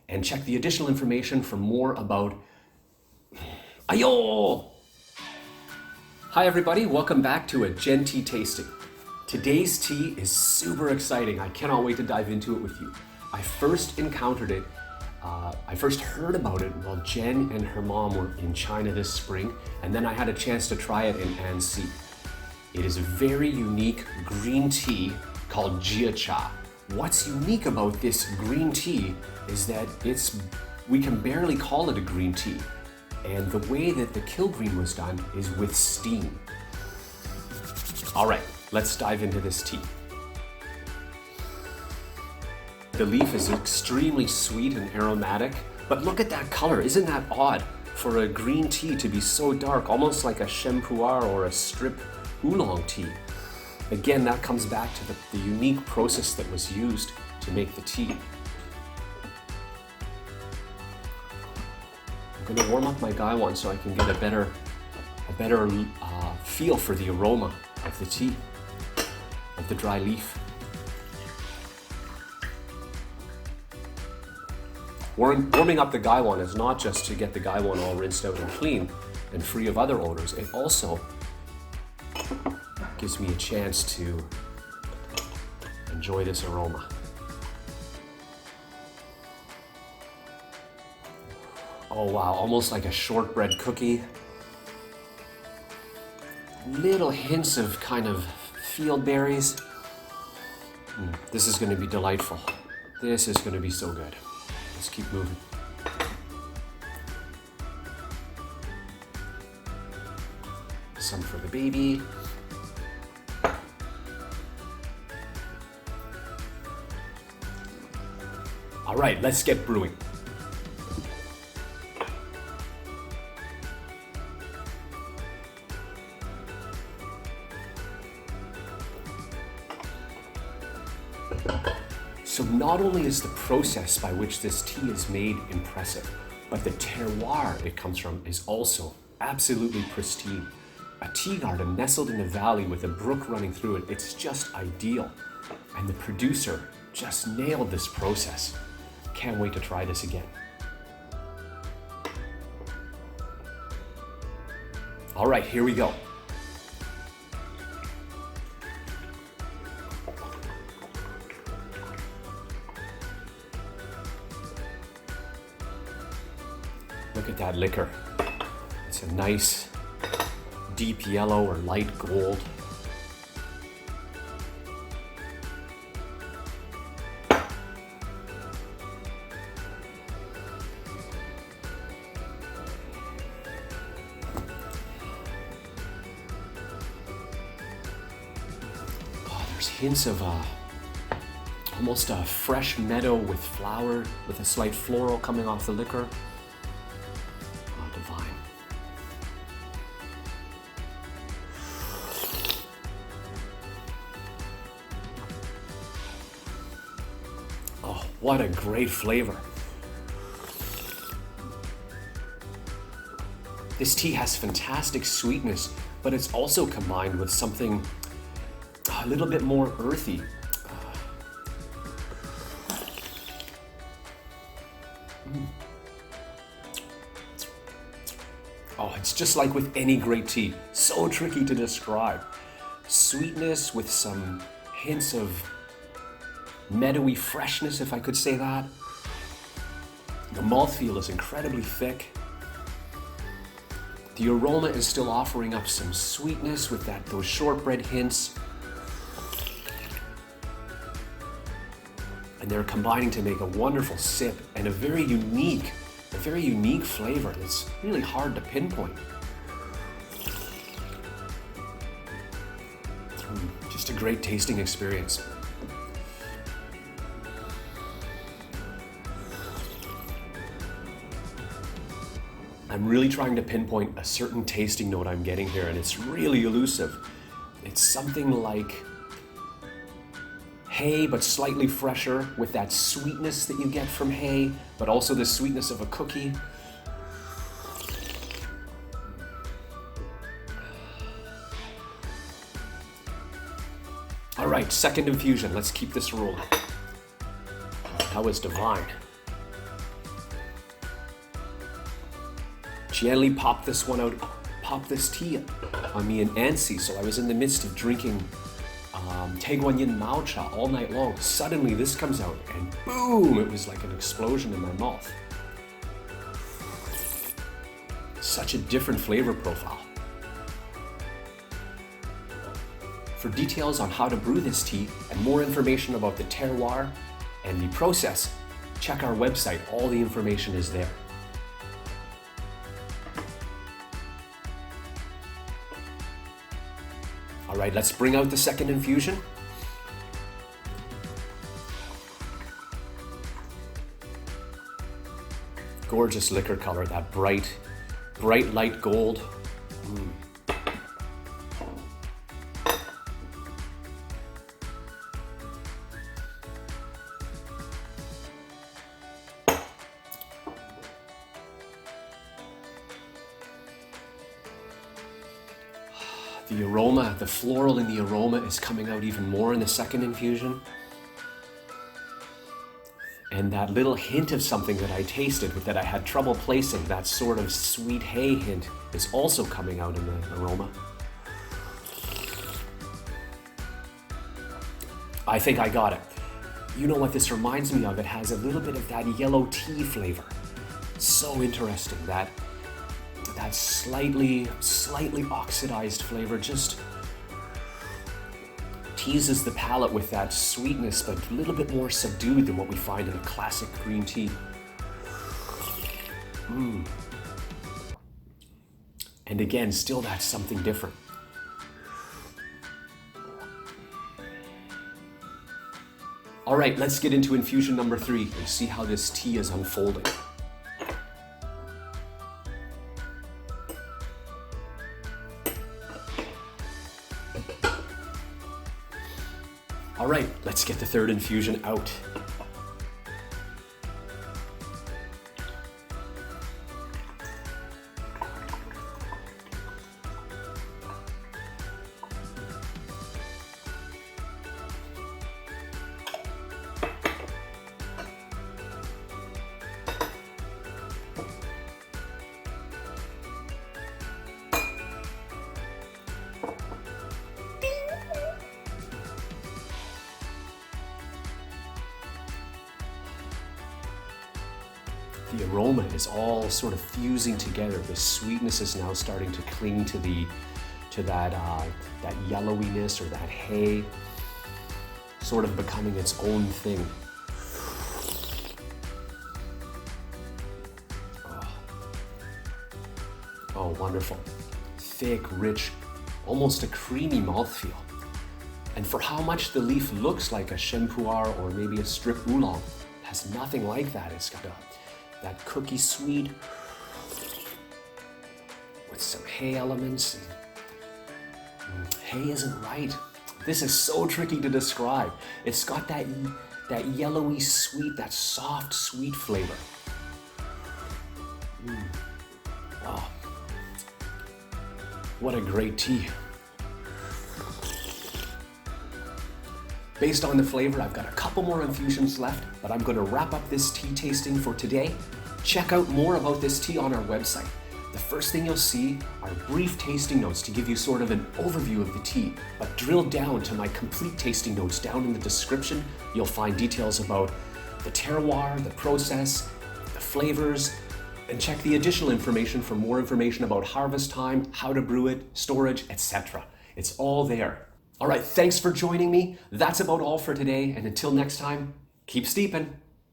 and check the additional information for more about... Ayo! Hi everybody, welcome back to a ZhenTea tasting. Today's tea is super exciting. I cannot wait to dive into it with you. I first encountered it, I first heard about it while Jen and her mom were in China this spring, and then I had a chance to try it in Annecy. It is a very unique green tea called Jie Cha. What's unique about this green tea is that we can barely call it a green tea. And the way that the Kilgreen was done is with steam. All right, let's dive into this tea. The leaf is extremely sweet and aromatic, but look at that color. Isn't that odd for a green tea to be so dark, almost like a Shempuar or a strip oolong tea? Again, that comes back to the unique process that was used to make the tea. I'm going to warm up my gaiwan so I can get a better feel for the aroma of the tea, of the dry leaf. Warming up the gaiwan is not just to get the gaiwan all rinsed out and clean and free of other odors. It also gives me a chance to enjoy this aroma. Oh wow, almost like a shortbread cookie. Little hints of kind of field berries. This is going to be delightful. This is going to be so good. Let's keep moving. Some for the baby. All right, let's get brewing. So not only is the process by which this tea is made impressive, but the terroir it comes from is also absolutely pristine. A tea garden nestled in a valley with a brook running through it, it's just ideal. And the producer just nailed this process. Can't wait to try this again. All right, here we go. Look at that liquor. It's a nice deep yellow or light gold. Oh, there's hints of almost a fresh meadow with flower, with a slight floral coming off the liquor. What a great flavor. This tea has fantastic sweetness, but it's also combined with something a little bit more earthy. Oh, it's just like with any great tea. So tricky to describe. Sweetness with some hints of meadowy freshness, if I could say that. The mouthfeel is incredibly thick. The aroma is still offering up some sweetness with those shortbread hints. And they're combining to make a wonderful sip and a very unique flavor that's really hard to pinpoint. Just a great tasting experience. I'm really trying to pinpoint a certain tasting note I'm getting here, and it's really elusive. It's something like hay, but slightly fresher, with that sweetness that you get from hay, but also the sweetness of a cookie. All right, second infusion. Let's keep this rolling. That was divine. gently pop this one out, pop this tea on me in Ansi. So I was in the midst of drinking Taeguanyin Mao Cha all night long. Suddenly this comes out and boom, it was like an explosion in my mouth. Such a different flavor profile. For details on how to brew this tea and more information about the terroir and the process, check our website. All the information is there. All right, let's bring out the second infusion. Gorgeous liquor color, that bright light gold. The aroma, the floral in the aroma is coming out even more in the second infusion. And that little hint of something that I tasted, that I had trouble placing, that sort of sweet hay hint, is also coming out in the aroma. I think I got it. You know what this reminds me of? It has a little bit of that yellow tea flavor. So interesting, that slightly oxidized flavor just teases the palate with that sweetness, but a little bit more subdued than what we find in a classic green tea. And again, still that's something different. All right, let's get into infusion number 3 and see how this tea is unfolding. All right, let's get the third infusion out. The aroma is all sort of fusing together. The sweetness is now starting to cling to that yellowiness or that hay, sort of becoming its own thing. Oh, wonderful. Thick, rich, almost a creamy mouthfeel. And for how much the leaf looks like a shenpu'er or maybe a strip oolong, it has nothing like that. It's got that cookie sweet with some hay elements. Hay isn't right. This is so tricky to describe. It's got that yellowy sweet, that soft sweet flavor. Wow. What a great tea. Based on the flavor, I've got a couple more infusions left, but I'm going to wrap up this tea tasting for today. Check out more about this tea on our website. The first thing you'll see are brief tasting notes to give you sort of an overview of the tea, but drill down to my complete tasting notes down in the description. You'll find details about the terroir, the process, the flavors, and check the additional information for more information about harvest time, how to brew it, storage, etc. It's all there. All right, thanks for joining me. That's about all for today, and until next time, keep steeping.